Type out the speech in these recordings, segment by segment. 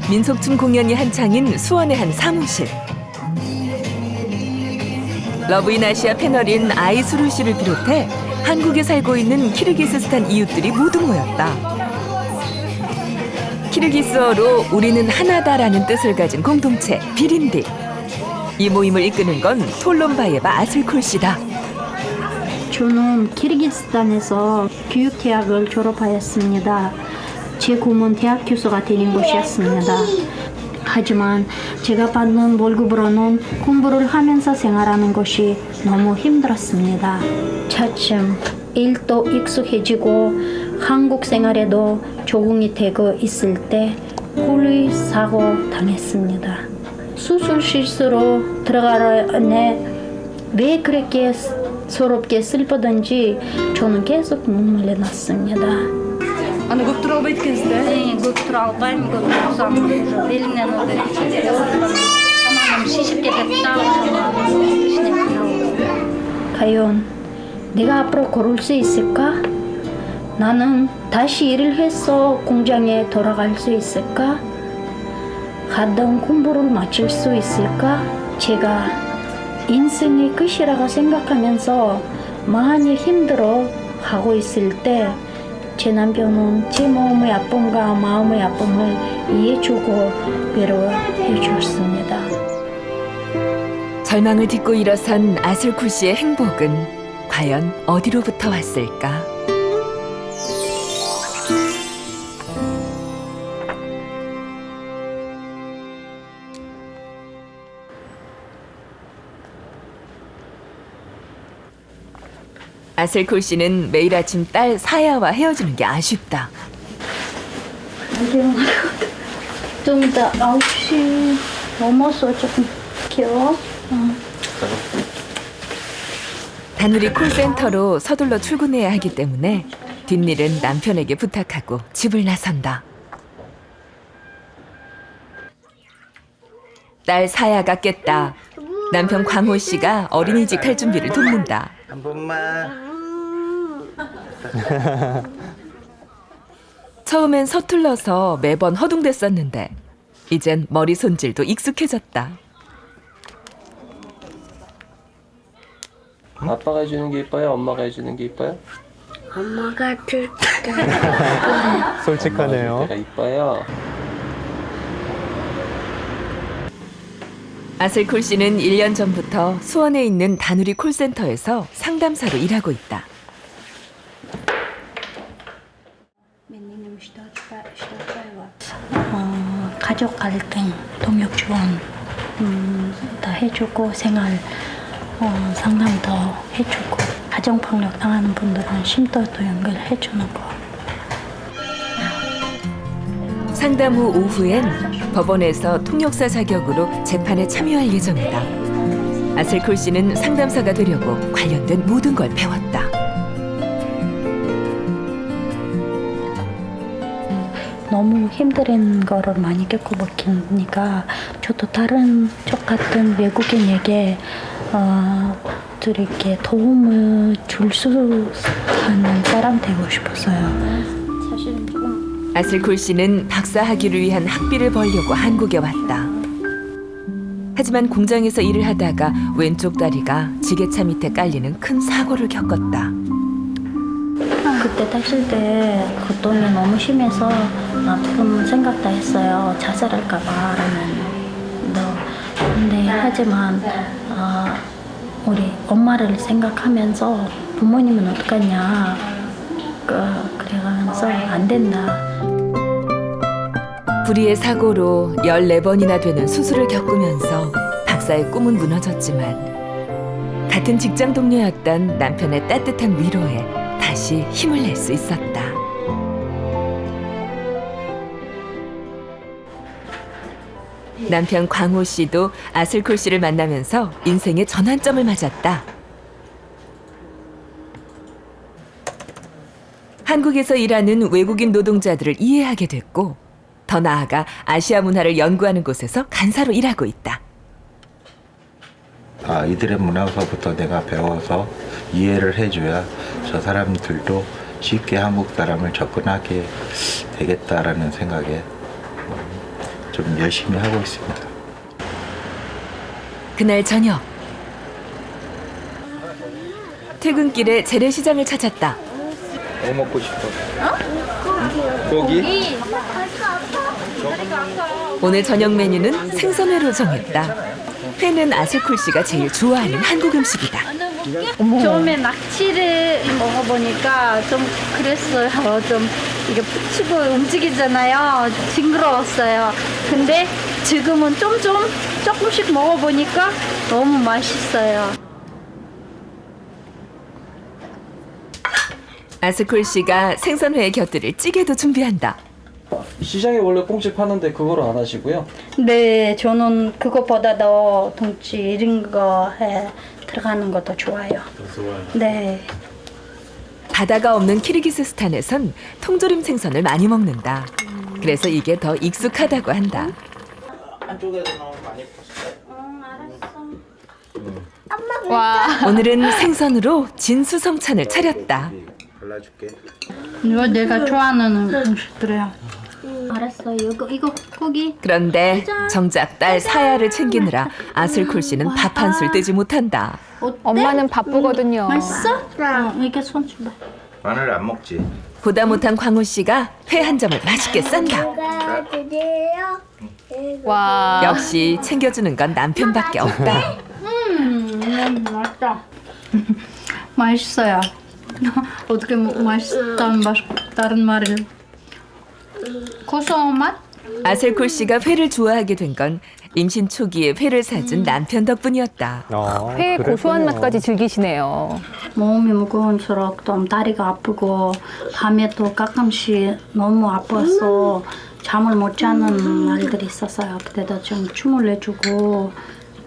민속춤 공연이 한창인 수원의 한 사무실. 러브인아시아 패널인 아이수루 씨를 비롯해 한국에 살고 있는 키르기스스탄 이웃들이 모두 모였다. 키르기스어로 우리는 하나다라는 뜻을 가진 공동체 비림딜. 이 모임을 이끄는 건 톨론바예바 아슬콜 씨다. 저는 키르기스탄에서 교육대학을 졸업하였습니다. 제 꿈은 대학 교수가 되는 것이었습니다. 하지만 제가 받는 월급으로는 공부를 하면서 생활하는 것이 너무 힘들었습니다. 차츰 일도 익숙해지고 한국 생활에도 적응이 되고 있을 때 홀의 사고 당했습니다. 수술 실수로 들어가려네 왜 그렇게 서럽게 슬프던지 저는 계속 눈물이 났습니다. Аны көп тура албайт экенсиз да? көп тұра алмаймын, көп тұрсам белімнен шаманым шешіп кетіп 과연 내가 앞으로 걸을 수 있을까? 나는 다시 일을 해서 공장에 돌아갈 수 있을까? 하던 공부를 마칠 수 있을까? 제가 인생의 끝이라고 생각하면서 많이 힘들어 하고 있을 때 제 남편은 제 몸의 아픔과 마음의 아픔을 이해해주고 위로해 줬습니다. 절망을 딛고 일어선 아슬쿨 씨의 행복은 과연 어디로부터 왔을까? 아슬콜 씨는 매일 아침 딸 사야와 헤어지는 게 아쉽다. 좀 이따 9시 넘어서 조금 귀여워. 다누리 콜센터로 서둘러 출근해야 하기 때문에 뒷일은 남편에게 부탁하고 집을 나선다. 딸 사야가 깼다. 남편 광호 씨가 어린이집 갈 준비를 돕는다. 한 번만. 처음엔 서툴러서 매번 허둥댔었는데 이젠 머리 손질도 익숙해졌다. 아빠가 해주는 게 이뻐요? 엄마가 해주는 게 이뻐요? 엄마가 줄 때. 솔직하네요. 엄마가 이뻐요. 아슬콜 씨는 1년 전부터 수원에 있는 다누리 콜센터에서 상담사로 일하고 있다. 가족 갈등, 동역 지원 다 해주고 생활 상담도 해주고 가정폭력 당하는 분들은 쉼터도 연결해주는 거. 상담 후 오후엔 법원에서 통역사 자격으로 재판에 참여할 예정이다. 아슬콜 씨는 상담사가 되려고 관련된 모든 걸 배웠다. 너무 힘든 거를 많이 겪어보니까 저도 다른 쪽 같은 외국인에게 이렇게 도움을 줄 수 있는 사람 되고 싶었어요. 사실은 조금 아슬콜 씨는 박사 학위를 위한 학비를 벌려고 한국에 왔다. 하지만 공장에서 일을 하다가 왼쪽 다리가 지게차 밑에 깔리는 큰 사고를 겪었다. 그때 다칠 때 고통이 너무 심해서 아픈 생각도 했어요. 자살할까 봐. 근데 하지만 우리 엄마를 생각하면서 부모님은 어떡하냐 그래가면서 안 된다. 불의의 사고로 14번이나 되는 수술을 겪으면서 박사의 꿈은 무너졌지만 같은 직장 동료였던 남편의 따뜻한 위로에 다시 힘을 낼 수 있었다. 남편 광호 씨도 아슬콜 씨를 만나면서 인생의 전환점을 맞았다. 한국에서 일하는 외국인 노동자들을 이해하게 됐고 더 나아가 아시아 문화를 연구하는 곳에서 간사로 일하고 있다. 이들의 문화서부터 내가 배워서 이해를 해줘야 저 사람들도 쉽게 한국 사람을 접근하게 되겠다라는 생각에 좀 열심히 하고 있습니다. 그날 저녁 퇴근길에 재래시장을 찾았다. 뭐 먹고 싶어? 고기? 오늘 저녁 메뉴는 생선회로 정했다. 회는 아슬쿨 씨가 제일 좋아하는 한국 음식이다. 처음에 낙지를 먹어보니까 좀 그랬어요. 좀 이게 붙이고 움직이잖아요. 징그러웠어요. 근데 지금은 조금씩 먹어보니까 너무 맛있어요. 아슬쿨 씨가 생선회에 곁들일 찌개도 준비한다. 시장에 원래 꽁치 파는데 그걸 안 하시고요. 네, 저는 그것보다도 덩치 이런 거에 들어가는 것도 좋아요. 네. 바다가 없는 키르기스스탄에선 통조림 생선을 많이 먹는다. 그래서 이게 더 익숙하다고 한다. 오늘은 생선으로 진수성찬을 차렸다. 발라줄게. 이거 내가 좋아하는 음식들이에요. 알았어요. 이거 고기. 그런데 정작 딸 사야를 챙기느라 아슬쿨 씨는 밥 한 술 떼지 못한다. 어때? 엄마는 바쁘거든요. 맛있어? 이렇게 손 줘봐. 마늘 안 먹지? 보다 못한 광호 씨가 회 한 점을 맛있게 싼다. 드세요. 와. 역시 챙겨주는 건 남편밖에 없다. 맛있다. 맛있어요. 어떻게 맛있다는 다른 말을. 고소한 맛? 아슬쿨 씨가 회를 좋아하게 된 건 임신 초기에 회를 사준 남편 덕분이었다. 회 고소한 맛까지 즐기시네요. 몸이 무거운수록 좀 다리가 아프고 밤에 또 가끔씩 너무 아파서 잠을 못 자는 날들이 있었어요. 그때도 좀 춤을 내주고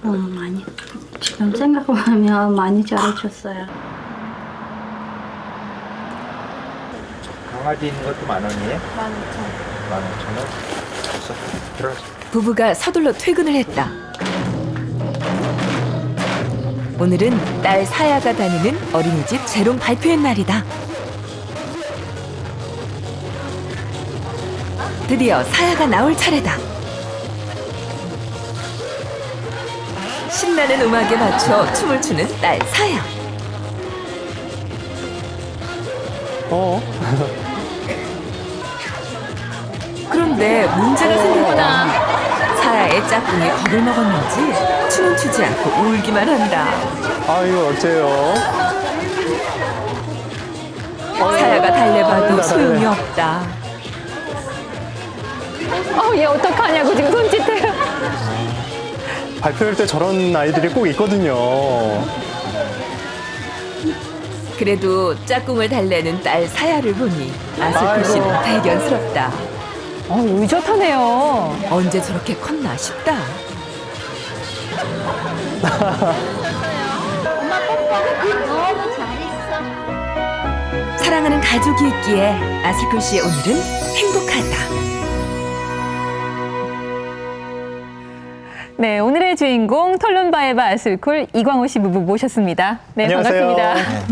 많이 지금 생각해보면 많이 잘해줬어요. 강아지 있는 것도 10,000원이에요? 15,000원? 됐어. 들어가자. 부부가 서둘러 퇴근을 했다. 오늘은 딸 사야가 다니는 어린이집 재롱 발표회 날이다. 드디어 사야가 나올 차례다. 신나는 음악에 맞춰 춤을 추는 딸 사야. 그런데 문제가 생겼다. 사야의 짝꿍이 겁을 먹었는지 춤은 추지 않고 울기만 한다. 아유 어째요? 사야가 달래봐도 소용이 없다. 얘 어떡하냐고 지금 손짓해요. 발표할 때 저런 아이들이 꼭 있거든요. 그래도 짝꿍을 달래는 딸 사야를 보니 아슬쿨 씨는 대견스럽다. 의젓하네요. 언제 저렇게 컸나 싶다. 사랑하는 가족이 있기에 아슬쿨 씨의 오늘은 행복하다. 네, 오늘의 주인공 털론바에바 아슬쿨 이광호 씨 부부 모셨습니다. 네, 안녕하세요. 반갑습니다.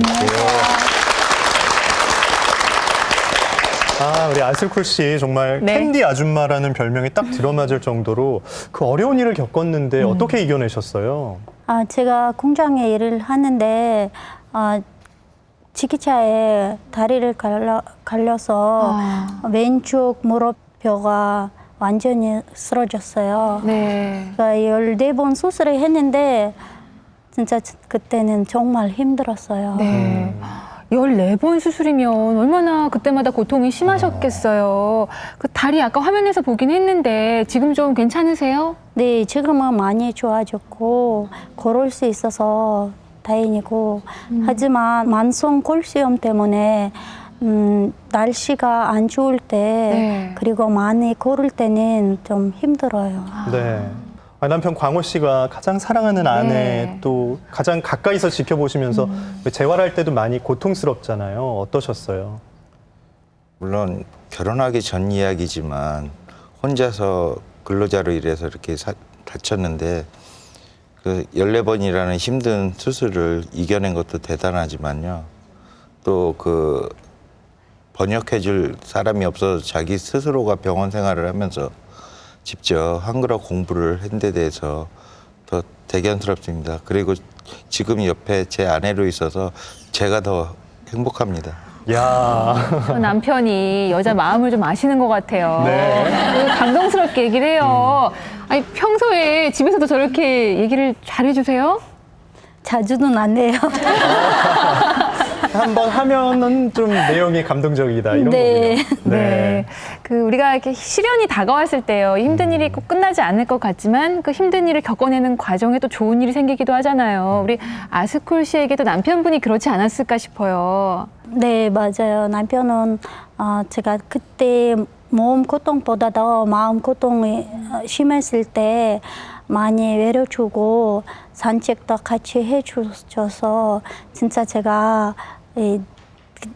아, 우리 아슬쿨 씨 정말 네. 캔디 아줌마라는 별명이 딱 들어맞을 정도로 그 어려운 일을 겪었는데 어떻게 이겨내셨어요? 제가 공장에 일을 하는데 지기차에 다리를 갈려서 왼쪽 무릎뼈가 완전히 쓰러졌어요. 네. 그러니까 14번 수술을 했는데 진짜 그때는 정말 힘들었어요. 네. 14번 수술이면 얼마나 그때마다 고통이 심하셨겠어요. 그 다리 아까 화면에서 보긴 했는데 지금 좀 괜찮으세요? 네, 지금은 많이 좋아졌고 걸을 수 있어서 다행이고 하지만 만성 골수염 때문에 날씨가 안 좋을 때 네. 그리고 많이 걸을 때는 좀 힘들어요. 네. 남편 광호 씨가 가장 사랑하는 아내 네. 또 가장 가까이서 지켜보시면서 재활할 때도 많이 고통스럽잖아요. 어떠셨어요? 물론 결혼하기 전 이야기지만 혼자서 근로자로 일해서 이렇게 다쳤는데 그 14번이라는 힘든 수술을 이겨낸 것도 대단하지만요. 또 그 번역해 줄 사람이 없어서 자기 스스로가 병원 생활을 하면서 직접 한글화 공부를 한 데 대해서 더 대견스럽습니다. 그리고 지금 옆에 제 아내로 있어서 제가 더 행복합니다. 야. 남편이 여자 마음을 좀 아시는 것 같아요. 네. 감동스럽게 얘기를 해요. 아니, 평소에 집에서도 저렇게 얘기를 잘해주세요? 자주는 안 해요. 한번 하면은 좀 내용이 감동적이다 이런 네. 거군요. 네. 그 우리가 이렇게 시련이 다가왔을 때요. 힘든 일이 꼭 끝나지 않을 것 같지만 그 힘든 일을 겪어내는 과정에 또 좋은 일이 생기기도 하잖아요. 우리 아스콜 씨에게도 남편분이 그렇지 않았을까 싶어요. 네, 맞아요. 남편은 제가 그때 몸 고통보다 더 마음 고통이 심했을 때 많이 외로워주고 산책도 같이 해줘서 진짜 제가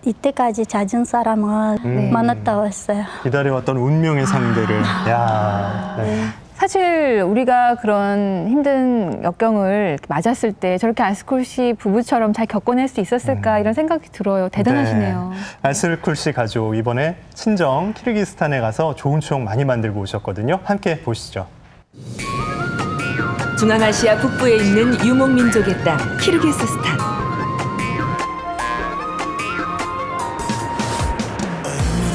이때까지 잦은 사람은 만났다고 했어요. 기다려왔던 운명의 상대를. 야. 네. 사실 우리가 그런 힘든 역경을 맞았을 때 저렇게 아스콜 씨 부부처럼 잘 겪어낼 수 있었을까 이런 생각이 들어요. 대단하시네요. 네. 아스콜 씨 가족 이번에 친정 키르기스탄에 가서 좋은 추억 많이 만들고 오셨거든요. 함께 보시죠. 중앙아시아 북부에 있는 유목민족의 땅 키르기스스탄.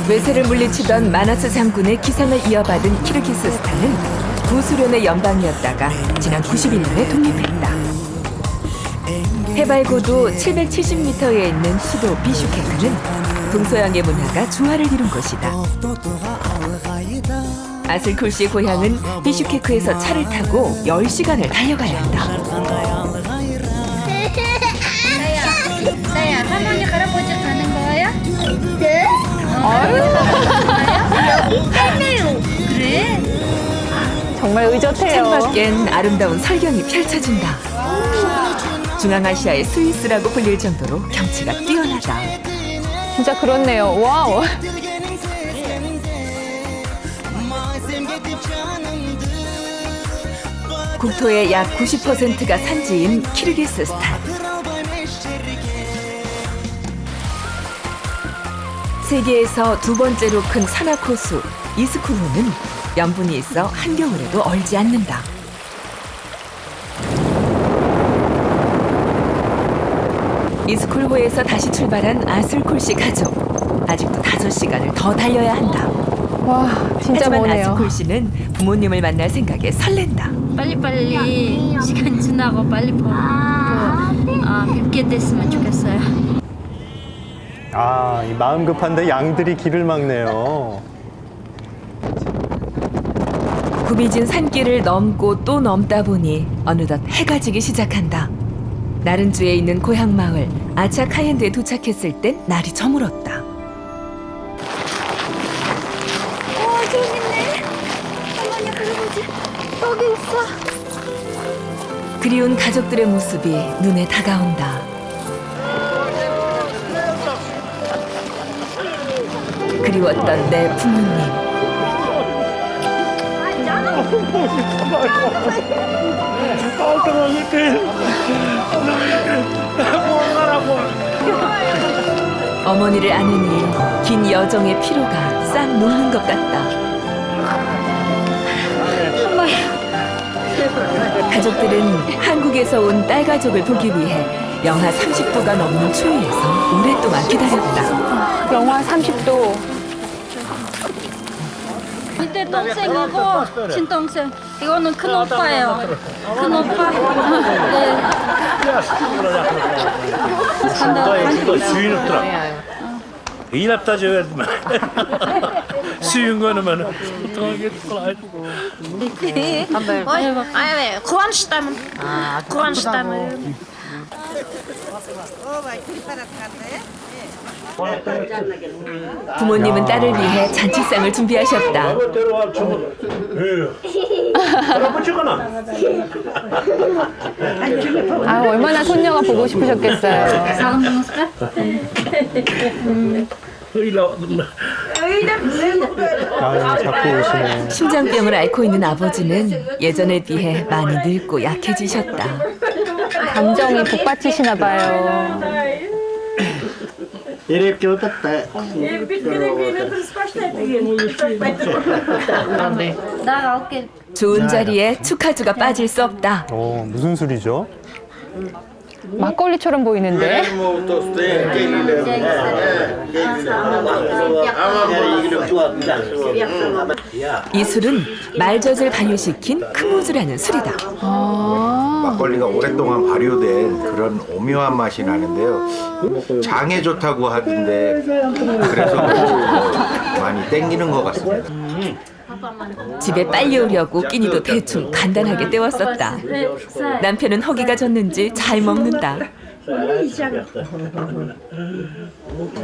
외세를 물리치던 마나스 장군의 기상을 이어받은 키르기스스탄은 구소련의 연방이었다가 지난 91년에 독립했다. 해발 고도 770m에 있는 수도 비슈케크는 동서양의 문화가 조화를 이룬 곳이다. 아슬콜 씨의 고향은 비슈케크에서 차를 타고 10시간을 달려가야 한다. 나야 할머니 할아버지 가는 거야? 네. 여기 있잖아요. 그래? 정말 의젓해요. 창밖엔 아름다운 설경이 펼쳐진다. 중앙아시아의 스위스라고 불릴 정도로 경치가 뛰어나다. 진짜 그렇네요. 와우. 국토의 약 90%가 산지인 키르기스스탄. 세계에서 두 번째로 큰 산악호수 이스쿨호는 염분이 있어 한겨울에도 얼지 않는다. 이스쿨호에서 다시 출발한 아슬콜 씨 가족. 아직도 5시간을 더 달려야 한다. 와, 진짜 하지만 머네요. 아스콜 씨는 부모님을 만날 생각에 설렌다. 빨리빨리 시간 지나고 빨리 뵙게 됐으면 좋겠어요. 아, 이 마음 급한데 양들이 길을 막네요. 굽이진 산길을 넘고 또 넘다 보니 어느덧 해가 지기 시작한다. 나른주에 있는 고향 마을 아차카엔드에 도착했을 땐 날이 저물었다. 저기 있네. 할머니 할아버지 여기 있어. 그리운 가족들의 모습이 눈에 다가온다. 그리웠던 내 부모님. 어머니를 안으니 긴 여정의 피로가 싹 녹는 것 같다. 가족들은 한국에서 온 딸 가족을 보기 위해 영하 30도가 넘는 추위에서 오랫동안 기다렸다. 영하 30도. 밑에 동생이고 친동생. 이거는 큰 오빠예요. 큰 오빠. 네. 수위 높더라. 이 납다 줘야지만. 수위인 거는 구한시다면. 구한시다면. 부모님은 딸을 위해 잔치상을 준비하셨다. 아, 얼마나 손녀가 보고 싶으셨겠어요. 사람 먹었을까? 아, 자꾸 오시네. 심장병을 앓고 있는 아버지는 예전에 비해 많이 늙고 약해지셨다. 감정이 복받치시나 봐요. 이렇게 어떻다. 나가 올게. 좋은 자리에 축하주가 빠질 수 없다. 무슨 술이죠? 막걸리처럼 보이는데. 이 술은 말젖을 발효시킨 크무즈라는 술이다. 막걸리가 오랫동안 발효된 그런 오묘한 맛이 나는데요. 장에 좋다고 하던데 그래서 많이 땡기는 것 같습니다. 집에 빨리 오려고 끼니도 대충 간단하게 때웠었다. 남편은 허기가 졌는지 잘 먹는다.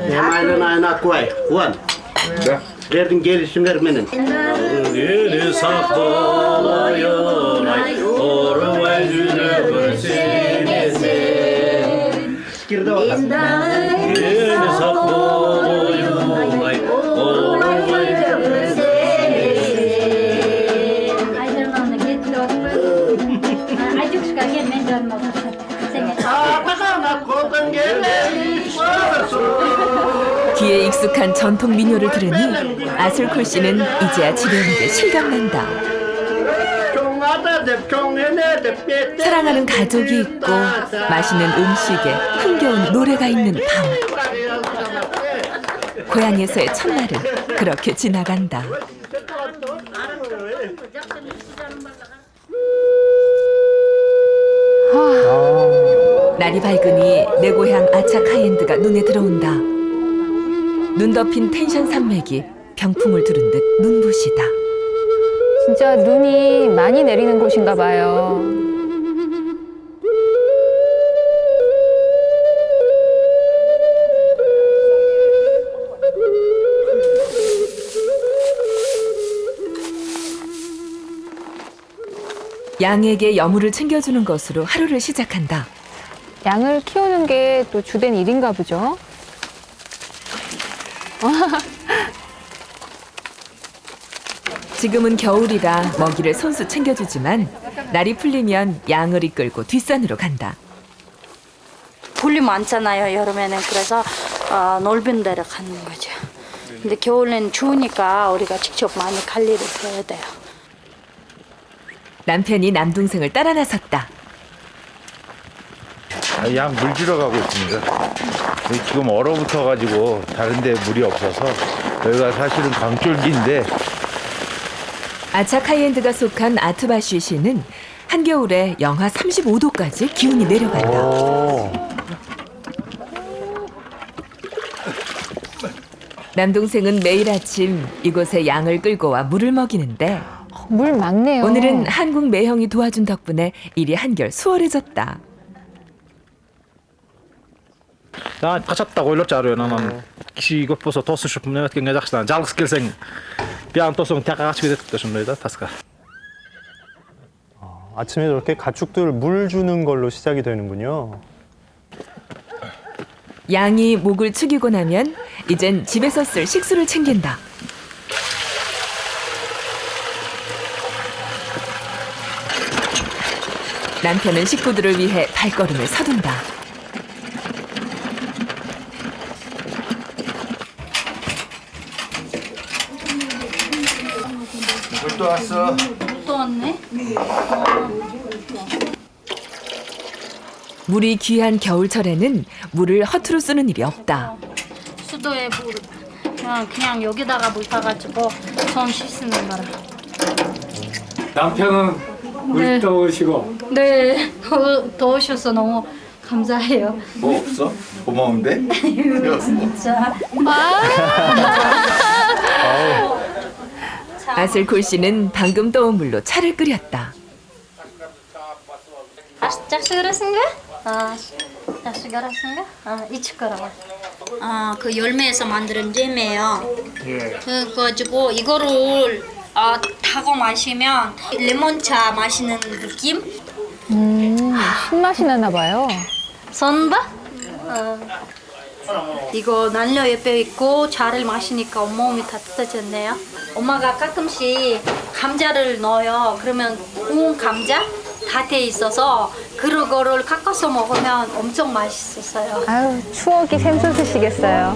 해말은 안 갖고 와요. 원. 그래도 게리심 그러면은. Gülü saklıyor ay Orva yüzünü görsenesin 시키르다 왔다. Gülü saklıyor ay Orva 아이들만 getiriyor. Acık çıkarken ben canım olsun. 아빠가 고던 게래. 귀에 익숙한 전통 민요를 들으니 아슬콜 씨는 이제야 집에 오는 게 실감난다. 사랑하는 가족이 있고 맛있는 음식에 흥겨운 노래가 있는 밤. 고향에서의 첫날은 그렇게 지나간다. 날이 밝으니 내 고향 아차카엔드가 눈에 들어온다. 눈 덮인 텐션 산맥이 병풍을 두른 듯 눈부시다. 진짜 눈이 많이 내리는 곳인가 봐요. 양에게 여물을 챙겨주는 것으로 하루를 시작한다. 양을 키우는 게 또 주된 일인가 보죠. 지금은 겨울이라 먹이를 손수 챙겨주지만 날이 풀리면 양을 이끌고 뒷산으로 간다. 풀이 많잖아요, 여름에는. 그래서 넓은 데를 가는 거죠. 근데 겨울에는 추우니까 우리가 직접 많이 관리를 해야 돼요. 남편이 남동생을 따라 나섰다. 양 물 주러 가고 있습니다. 지금 얼어붙어가지고 다른데 물이 없어서 여기가 사실은 강줄기인데 아차카이엔드가 속한 아트바슈시는 한겨울에 영하 35도까지 기온이 내려간다. 남동생은 매일 아침 이곳에 양을 끌고 와 물을 먹이는데 물 많네요. 오늘은 한국 매형이 도와준 덕분에 일이 한결 수월해졌다. За гачаттаа гойлооч аар байна маань киши гопосо тоосшуп нэвт гэнгээ захсан жалгас гэлсэн би антосон тагач гэдэг төшөнөйда таска. 아침에 저렇게 가축들 물 주는 걸로 시작이 되는군요. 양이 목을 축이고 나면 이젠 집에서 쓸 식수를 챙긴다. 남편은 식구들을 위해 발걸음을 서둔다. 또 왔어. 또 왔네? 물이 귀한 겨울철에는 물을 허투루 쓰는 일이 없다. 수도에 물 그냥 여기다가 물 타가지고 손 씻는 거라. 남편은 물 떠오시고 네, 도우셔서 너무 감사해요. 뭐 없어? 고마운데? 진짜. 아슬콜 씨는 방금 떠온 물로 차를 끓였다. жақсы көресің бе? жақсы көресің бе? 이치 거라고. 그 열매에서 만드는 잼이에요. 그래가지고 이거를 타고 마시면 레몬차 마시는 느낌? 신맛이 나나 봐요. 선바? 이거 난로에 빼 있고 차를 마시니까 온몸이 따뜻해졌네요. 엄마가 가끔씩 감자를 넣어요. 그러면 구운 감자 다 돼 있어서 그거를 깎아서 먹으면 엄청 맛있었어요. 아유, 추억이 샘솟으시겠어요.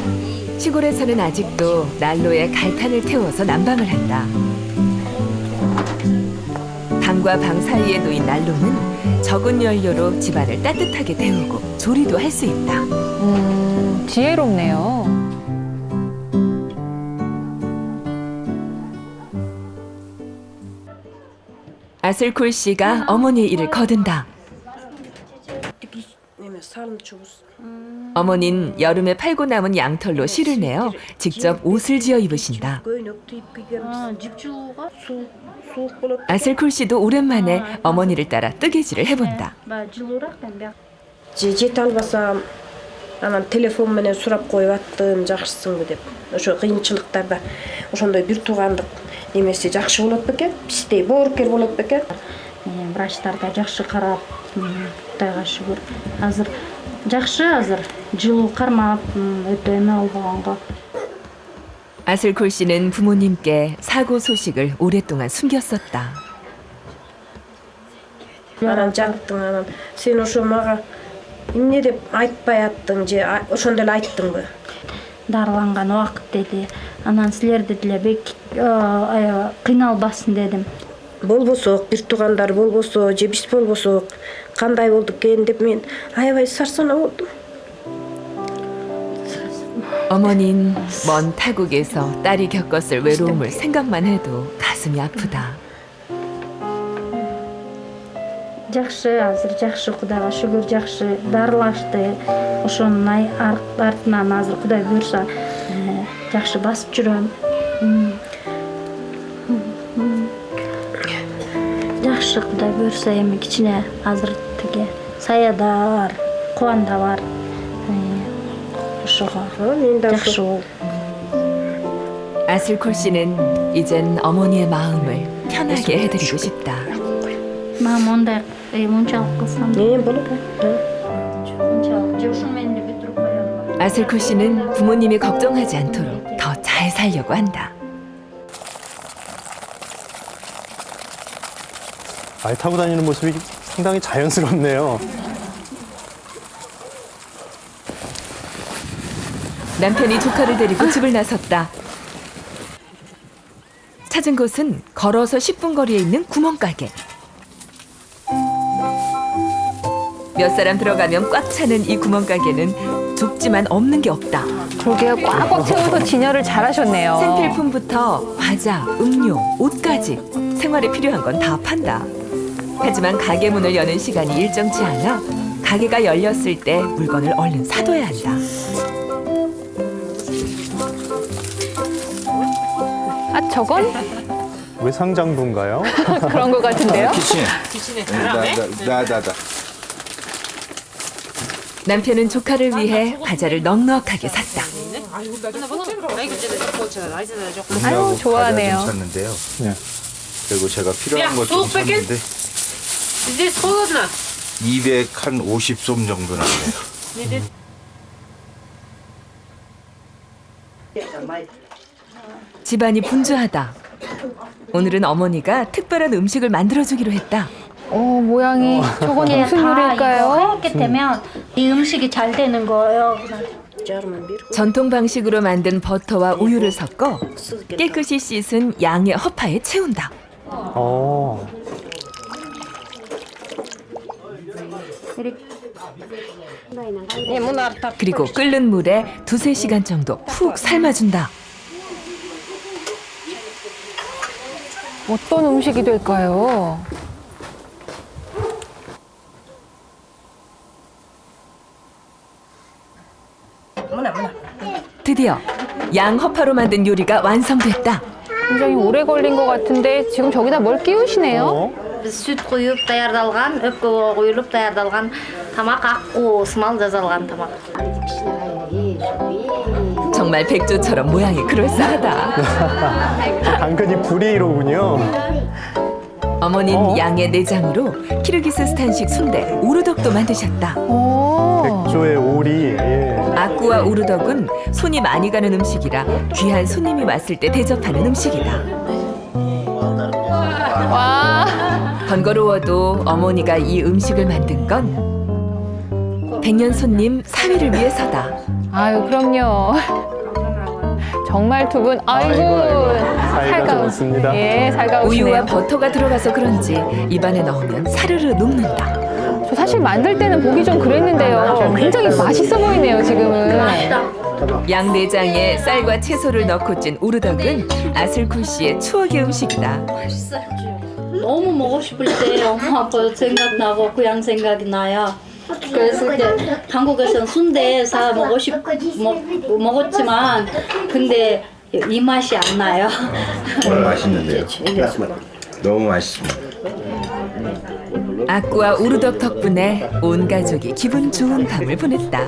시골에서는 아직도 난로에 갈탄을 태워서 난방을 한다. 방과 방 사이에 놓인 난로는 적은 연료로 집안을 따뜻하게 데우고 조리도 할 수 있다. 지혜롭네요. 아슬쿨 씨가 어머니의 일을 거둔다. 어머니는 여름에 팔고 남은 양털로 실을 내어 직접 옷을 지어 입으신다. 아슬쿨 씨도 오랜만에 어머니를 따라 뜨개질을 해본다. жете албасам анан телефон менен сурап коюп аттым жакшысыңбы деп ошо кыйынчылыктарда ошондой бир туугандык немеси жакшы болот бекен биздей боорукер болот бекен Врачтар да жакшы карап, Кудайга шүгүр. Азыр жакшы, азыр жылуу кармап, өтө эме болбоgonго. 아슬쿨 씨는 부모님께 사고 소식을 오랫동안 숨겼었다. анан жаттың анан сен ошо мага эмне деп айтпай аттың же ошондо эле айттыңбы Дарыланган убакыт деди. Анан силерди деле бек кыйналбасын дедим. болбосок бир туугандар болбосо же биз болбосок кандай болду экен деп мен аябай сарсанаа болдум. 어머닌 먼 타국에서 딸이 겪었을 외로움을 생각만 해도 가슴이 아프다. Жакшы, азыр жакшы, Кудайга шүгүр, жакшы. Дарылашты. Ошонун артынан азыр Кудай буйрса жакшы басып жүрөм. Жакшы, Кудай буйрса эми кичине азыр тиги сая да бар, кубан да бар. Ошого жакшы болуп. 아슬쿨 씨는 이젠 어머니의 마음을 편하게 해드리고 싶다. Мам, ондай мынчалык кылсам. болот. мынчалык же ушун менен эле бүтүрүп коёмун. 아슬쿨 씨는 부모님이 걱정하지 않도록 더 잘 살려고 한다. 말 타고 다니는 모습이 상당히 자연스럽네요. 남편이 조카를 데리고 집을 나섰다. 찾은 곳은 걸어서 10분 거리에 있는 구멍가게. 몇 사람 들어가면 꽉 차는 이 구멍가게는 좁지만 없는 게 없다. 그러게요. 꽉꽉 채워서 진열을 잘하셨네요. 생필품부터 과자, 음료, 옷까지 생활에 필요한 건 다 판다. 하지만 가게 문을 여는 시간이 일정치 않아 가게가 열렸을 때 물건을 얼른 사둬야 한다. 아, 저건 외상장부인가요? 그런 것 같은데요? 나나나 남편은 조카를 위해 과자를 넉넉하게 샀다. 아유, 좋아하네요. 괜찮는데요. 네. 그리고 제가 필요한 것 좀 샀는데 이제 소나 250솜 정도 나와요. 집안이 분주하다. 오늘은 어머니가 특별한 음식을 만들어주기로 했다. 모양이 저건 이게 무슨 다 요리일까요? 이거 하얗게 되면 이 음식이 잘 되는 거예요. 전통 방식으로 만든 버터와 우유를 섞어 깨끗이 씻은 양의 허파에 채운다. 그리고 끓는 물에 2-3시간 정도 푹 삶아준다. 어떤 음식이 될까요? 드디어 양 허파로 만든 요리가 완성됐다. 굉장히 오래 걸린 것 같은데 지금 저기다 뭘 끼우시네요? сүт құйып даярдалған, өпкөгө құйылып даярдалған тамақ, аққу ысмал жасалған тамақ. 정말 백조처럼 모양이 그럴싸하다. 당근이 불이로군요. 어머니는 양의 내장으로 키르기스스탄식 순대 우르덕도 만드셨다. 백조의 오리. 아꾸와 우르덕은 손이 많이 가는 음식이라 귀한 손님이 왔을 때 대접하는 음식이다. 와, 번거로워도 어머니가 이 음식을 만든 건 백년 손님 사위를 위해서다. 아유, 그럼요. 정말 두 분, 사이가 좋습니다. 예, 살가우시네요. 우유와 버터가 들어가서 그런지 입안에 넣으면 사르르 녹는다. 저 사실 만들 때는 보기 좀 그랬는데요. 굉장히 맛있어 보이네요, 지금은. 양내장에 쌀과 채소를 넣고 찐 우르덕은 아슬쿨 씨의 추억의 음식이다. 너무 먹고 싶을 때 엄마 아빠 생각나고 고향 생각이 나요. 그래서 그때 한국에서는 순대 사 먹었지만 근데 이 맛이 안 나요. 너무 맛있는데요. 너무 맛있습니다. 아꾸와 우르덕 덕분에 온 가족이 기분 좋은 밤을 보냈다.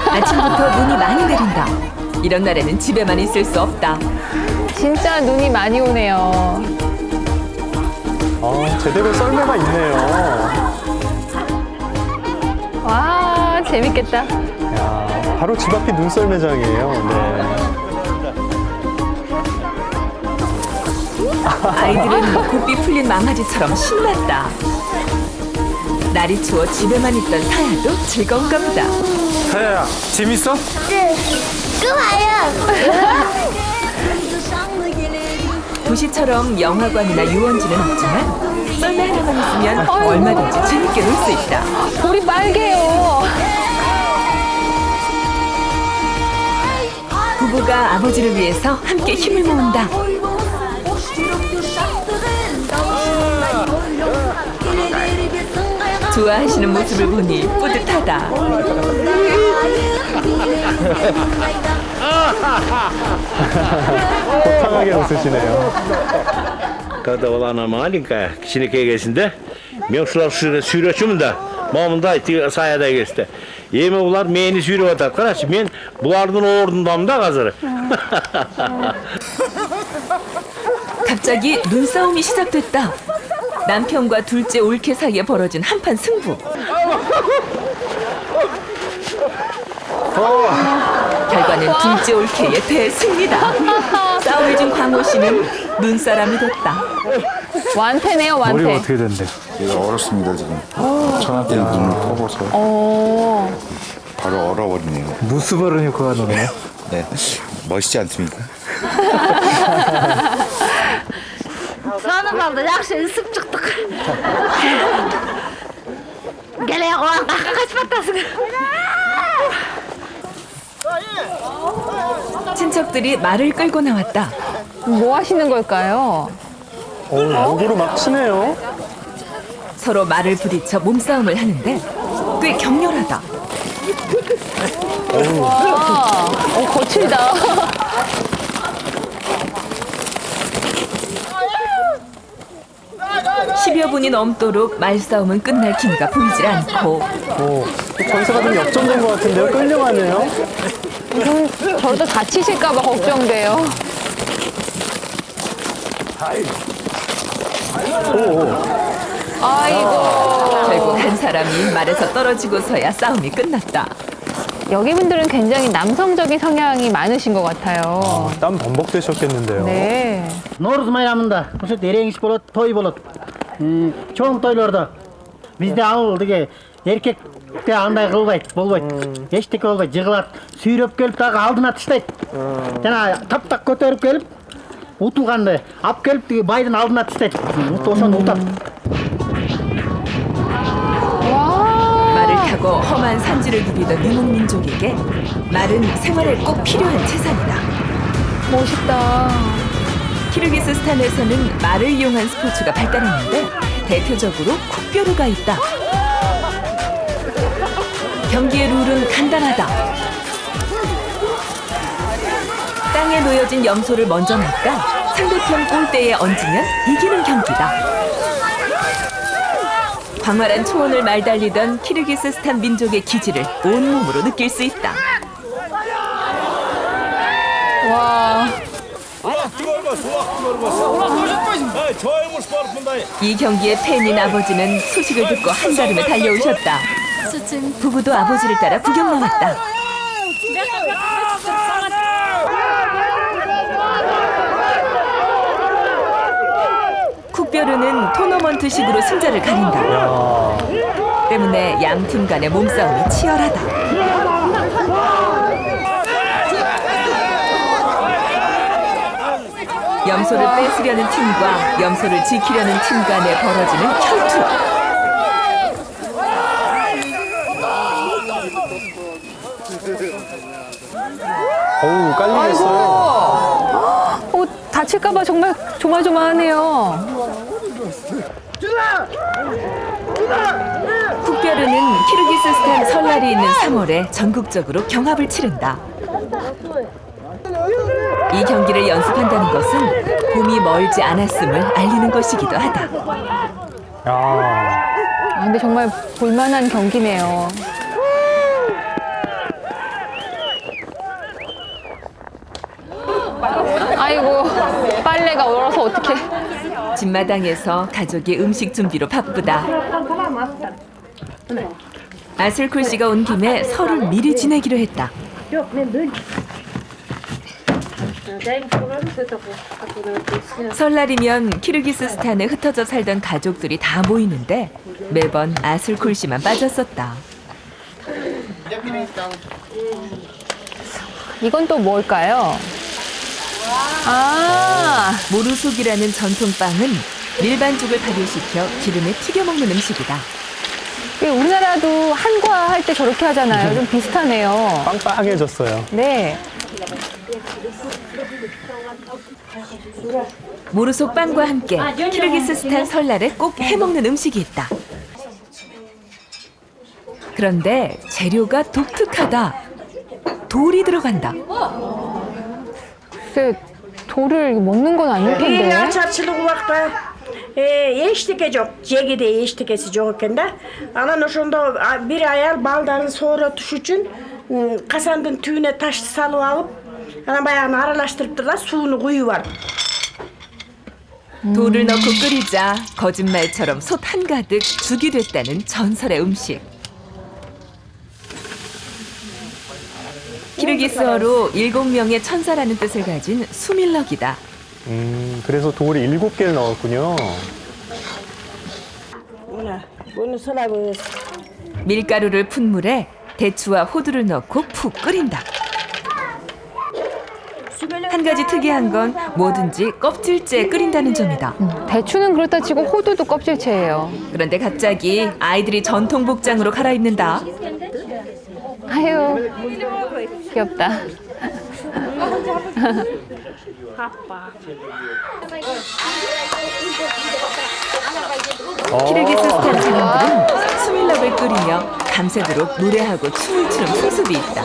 아침부터 눈이 많이 내린다. 이런 날에는 집에만 있을 수 없다. 진짜 눈이 많이 오네요. 제대로 썰매가 있네요. 와, 재밌겠다. 야, 바로 집 앞이 눈썰매장이에요. 네. 아이들은 고삐 풀린 망아지처럼 신났다. 날이 추워 집에만 있던 사야도 즐거운가 보다. 사야야, 재밌어? 도시처럼 영화관이나 유원지는 없지만 썰매 하나만 있으면 얼마든지 재밌게 놀 수 있다. 볼이 빨개요. 부부가 아버지를 위해서 함께 힘을 모은다. 좋아하시는 모습을 보니 뿌듯하다. 호탕하게 웃으시네요. Когда была она маленькая, кичинекей кезінде, мен шулар сүйретшімін да, мамында саяда кезді. Емі бұлар мені сүйреп атады. Қарашы, мен бұлардың орнындамын да қазір. 갑자기 눈싸움이 시작됐다. 남편과 둘째 올케 사이에 벌어진 한판 승부. 결과는 둘째 올케의 대승리다. 싸움을 준 광호 씨는 눈사람이 됐다. 완패네요, 완패. 머리가 어떻게 된대? 얘가 얼었습니다 지금. 전화대에 눈을 퍼버서 바로 얼어버리네요. 무스바르니 그가 노네. 네, 멋있지 않습니까? Sonra kaldı. Yakşı ısıp çıktık. Gele oğlan kaç patlasın. 친척들이 말을 끌고 나왔다. 뭐 하시는 걸까요? 연기로 막 치네요. 서로 말을 부딪혀 몸싸움을 하는데 꽤 격렬하다. 와, 거칠다. (10여 분이) 넘도록 말싸움은 끝날 기미가 보이질 않고 전세가 좀 역전된 것 같은데요. 끌려가네요. 저도 다치실까봐 걱정돼요. 아이고. 결국 한 사람이 말에서 떨어지고서야 싸움이 끝났다. 여기 분들은 굉장히 남성적인 성향이 많으신 것 같아요. 땀 범벅되셨겠는데요. 네. Наурыз майрамында осы ерегіш болады, той болады. Чоң тойларда бізде ауылдығы еркекте андай қылбайды, болбайды. Ештеңе болбайды, жығылады. Сүйреп келіп тағы алдына тастайды. Жана таптақ көтеріп келіп, утылғанды алып келіп байдың алдына тастайды. Осыны утады. 말을 타고 험한 산지를 누비던 유목민족에게 말은 생활에 꼭 필요한 재산이다. 멋있다. 키르기스스탄에서는 말을 이용한 스포츠가 발달했는데 대표적으로 쿡벼루가 있다. 경기의 룰은 간단하다. 땅에 놓여진 염소를 먼저 놨다 상대편 골대에 얹으면 이기는 경기다. 광활한 초원을 말달리던 키르기스스탄 민족의 기질을 온몸으로 느낄 수 있다. 와. 이 경기의 팬인 아버지는 소식을 듣고 한달음에 달려오셨다. 부부도 아버지를 따라 구경 나왔다. 쿡벼르는 토너먼트식으로 승자를 가린다. 때문에 양 팀 간의 몸싸움이 치열하다. 염소를 뺏으려는 팀과 염소를 지키려는 팀 간에 벌어지는 혈투. 어우, 깔리겠어요. 다칠까봐 정말 조마조마하네요. 쿡벼르는 키르기스스탄 설날이 있는 3월에 전국적으로 경합을 치른다. 이 경기를 연습한다는 것은 봄이 멀지 않았음을 알리는 것이기도 하다. 근데 정말 볼만한 경기네요. 아이고, 빨래가 얼어서 어떡해. 집마당에서 가족이 음식 준비로 바쁘다. 아슬쿨 씨가 온 김에 설을 미리 지내기로 했다. 설날이면 키르기스스탄에 흩어져 살던 가족들이 다 모이는데 매번 아슬쿨 씨만 빠졌었다. 이건 또 뭘까요? 모루속이라는 전통빵은 밀반죽을 발효시켜 기름에 튀겨 먹는 음식이다. 우리나라도 한과 할 때 저렇게 하잖아요. 좀 비슷하네요. 빵빵해졌어요. 네. 모루속 빵과 함께 키르기스스탄 설날에 꼭 해먹는 음식이 있다. 그런데 재료가 독특하다. 돌이 들어간다. 글쎄, 돌을 먹는 건 아닐 텐데. Açarçılık vakti eştike yok. Cegide eştikesi yok ekan da. Anan oşonda bir ayal baldарын so'ratish uchun qasandın tüyüne taş salıp alıp ana bayağını aralashtiribdilar, suvunu quyib yuborib. 돌을 넣고 끓이자 거짓말처럼 솥 한가득 죽이 됐다는 전설의 음식. 키르기스어로 7명의 천사라는 뜻을 가진 수밀럭이다. 그래서 돌이 7개를 넣었군요. 밀가루를 푼 물에 대추와 호두를 넣고 푹 끓인다. 한 가지 특이한 건 뭐든지 껍질째 끓인다는 점이다. 대추는 그렇다 치고 호두도 껍질째예요. 그런데 갑자기 아이들이 전통 복장으로 갈아입는다. 아유, 귀엽다. 키르기스스탄 사람들은 수밀럭을 끓이며 밤새도록 노래하고 춤을 추는 풍습이 있다.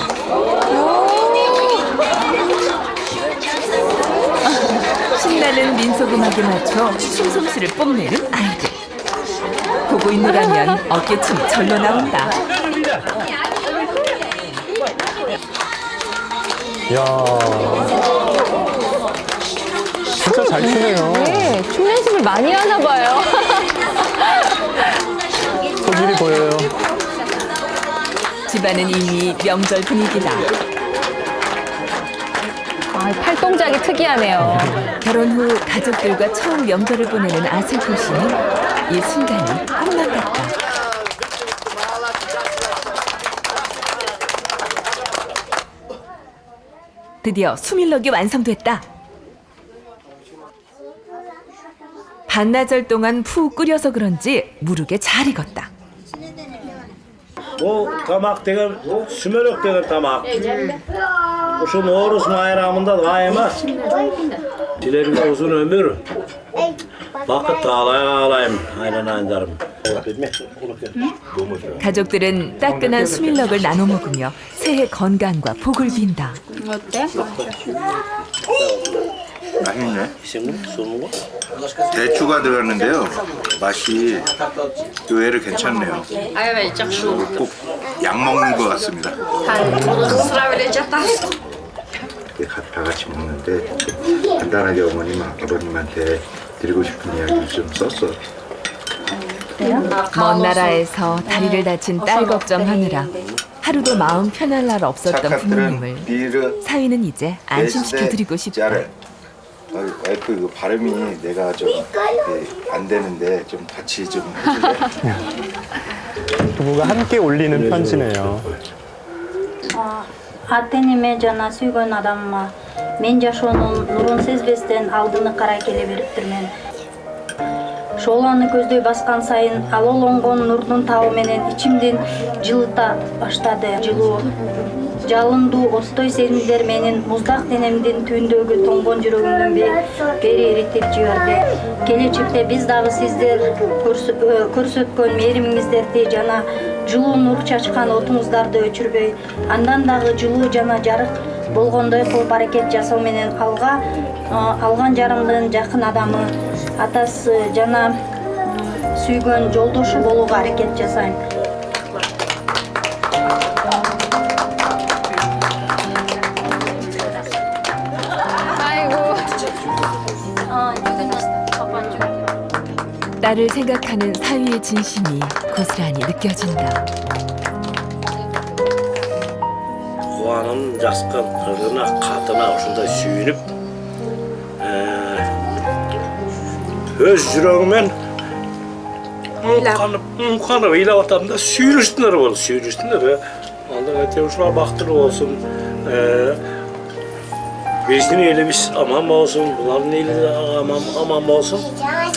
신나는 민속음악에 맞춰 춤솜씨를 뽐내는 아이들. 보고 있노라면 어깨춤이 절로 나온다. 이야, 진짜 잘 추네요. 네, 춤 연습을 많이 하나 봐요. 소질이 보여요. 집안은 이미 명절 분위기다. 팔 동작이 특이하네요. 결혼 후 가족들과 처음 명절을 보내는 아슬쿨 씨는 이 순간이 꿈만 같다. 드디어 수밀럭이 완성됐다. 반나절 동안 푹 끓여서 그런지 무르게 잘 익었다. Bu tamak деген сүмелек деген тамак. Ошо Наурыз майрамында да эмес. Силерге узун өмүр. Бакыт алайым, айланайындарым. 가족들은 따끈한 수밀럭을 나눠 먹으며 새해 건강과 복을 빈다. 어때? 맛있네. 대추가 들어갔는데요. 맛이 의외로 괜찮네요. 꼭 약 먹는 것 같습니다. 다 같이 먹는데 간단하게 어머님, 아버님한테 드리고 싶은 이야기 좀 썼어. 먼 나라에서 다리를 다친 딸 걱정하느라 하루도 마음 편할 날 없었던 부모님을 사위는 이제 안심시켜드리고 싶다. 와이프 이거 발음이 내가 좀 안 되는데 좀 같이 좀 해줄래? 부부가 함께 올리는 편지네요. Ата-эне жана сүйгөн адамыма мен жашоонун нурун сезбестен алдыны карай келе бериптирмин. Шооланы көздөй баскан сайын ал олонгон нурдун табы менен ичимдин жылыта баштады. Жылуу жалындуу остой сезимдер менин муздак денемдин түндөгү тоңгон жүрөгүмдүн бери иритип жиберди. Келечекте биз дагы сиздер көрсөткөн мээримиңиздерди жана жылуу нур чачкан отуңуздарды өчүрбөй, андан дагы жылуу жана жарык болгондой кылып аракет жасоо менен алган жарымдын жакын адамы, атасы жана сүйгөн жолдошу болууга аракет жасайм. 딸을 생각하는 사위의 진심이 고스란히 느껴진다. Кубанын жаскан кызына, катына ушундай сүйүнүп, өз жүрөгүмен умканып ыйлап атам да, сүйүнүштүңөр болду, сүйүнүштүңөр. Анда айта ушулар бактылуу болсун, биздин элибиз аман болсун, булардын эли аман болсун.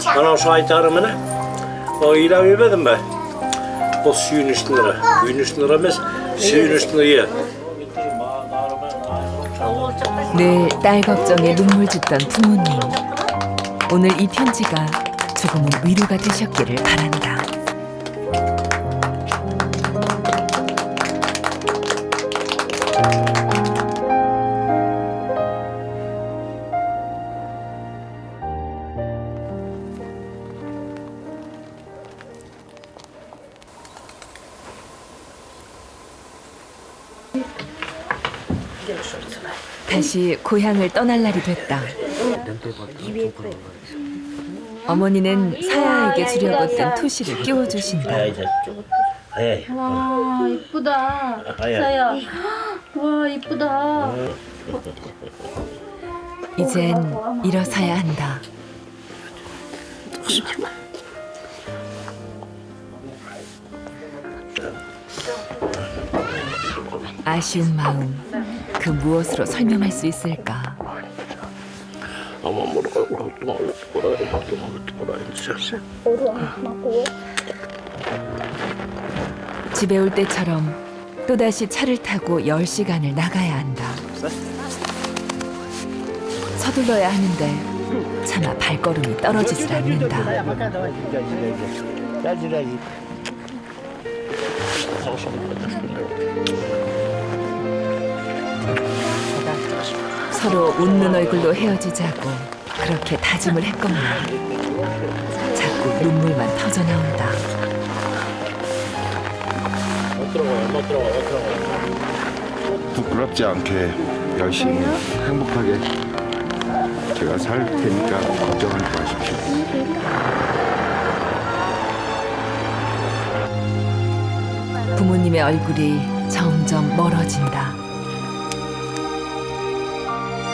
Ana şu aytarım ne? O ilan vermedim ben. O suyun üstüne, suyun üstüne emez, suyun üstüne ye. 늘 딸 걱정에 눈물 짓던 부모님. 오늘 이 편지가 조금은 위로가 되셨기를 바란다. 다시 고향을 떠날 날이 됐다. 어머니는 사야에게 주려고 뜬 토시를 끼워주신다. 와 이쁘다. 사야. 와 이쁘다. 이젠 일어서야 한다. 아쉬운 마음, 그 무엇으로 설명할 수 있을까? 집에 올 때처럼 또다시 차를 타고 10시간을 나가야 한다. 서둘러야 하는데 차마 발걸음이 떨어지질 않는다. 서로 웃는 얼굴로 헤어지자고 그렇게 다짐을 했건만 자꾸 눈물만 터져나온다. 부끄럽지 않게 열심히 행복하게 제가 살 테니까 걱정하지 마십시오. 부모님의 얼굴이 점점 멀어진다.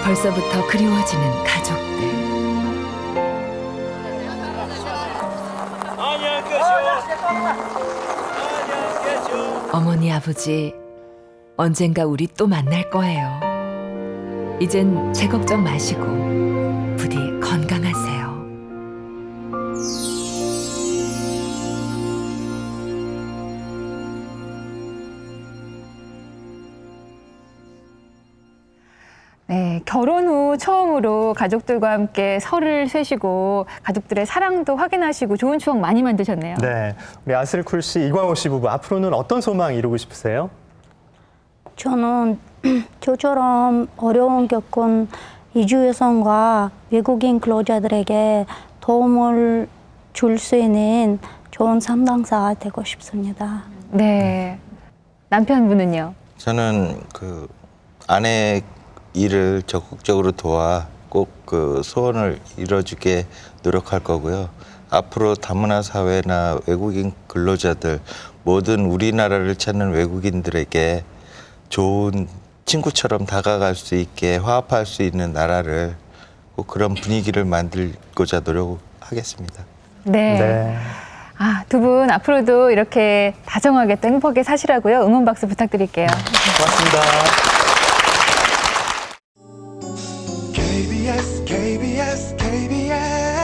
벌써부터 그리워지는 가족들. 어머니, 아버지, 언젠가 우리 또 만날 거예요. 이젠 제 걱정 마시고 부디 건강하세요. 네, 결혼 후 처음으로 가족들과 함께 설을 쇠시고 가족들의 사랑도 확인하시고 좋은 추억 많이 만드셨네요. 네, 우리 아슬쿨 씨, 이광호 씨 부부 앞으로는 어떤 소망 이루고 싶으세요? 저는 저처럼 어려움 겪은 이주 여성과 외국인 근로자들에게 도움을 줄 수 있는 좋은 상담사가 되고 싶습니다. 네, 남편분은요? 저는 그 아내 일을 적극적으로 도와 꼭 그 소원을 이뤄주게 노력할 거고요. 앞으로 다문화 사회나 외국인 근로자들 모든 우리나라를 찾는 외국인들에게 좋은 친구처럼 다가갈 수 있게 화합할 수 있는 나라를 꼭 그런 분위기를 만들고자 노력하겠습니다. 네. 아, 두 분 앞으로도 이렇게 다정하게 또 행복하게 사시라고요. 응원 박수 부탁드릴게요. 고맙습니다. KBS KBS KBS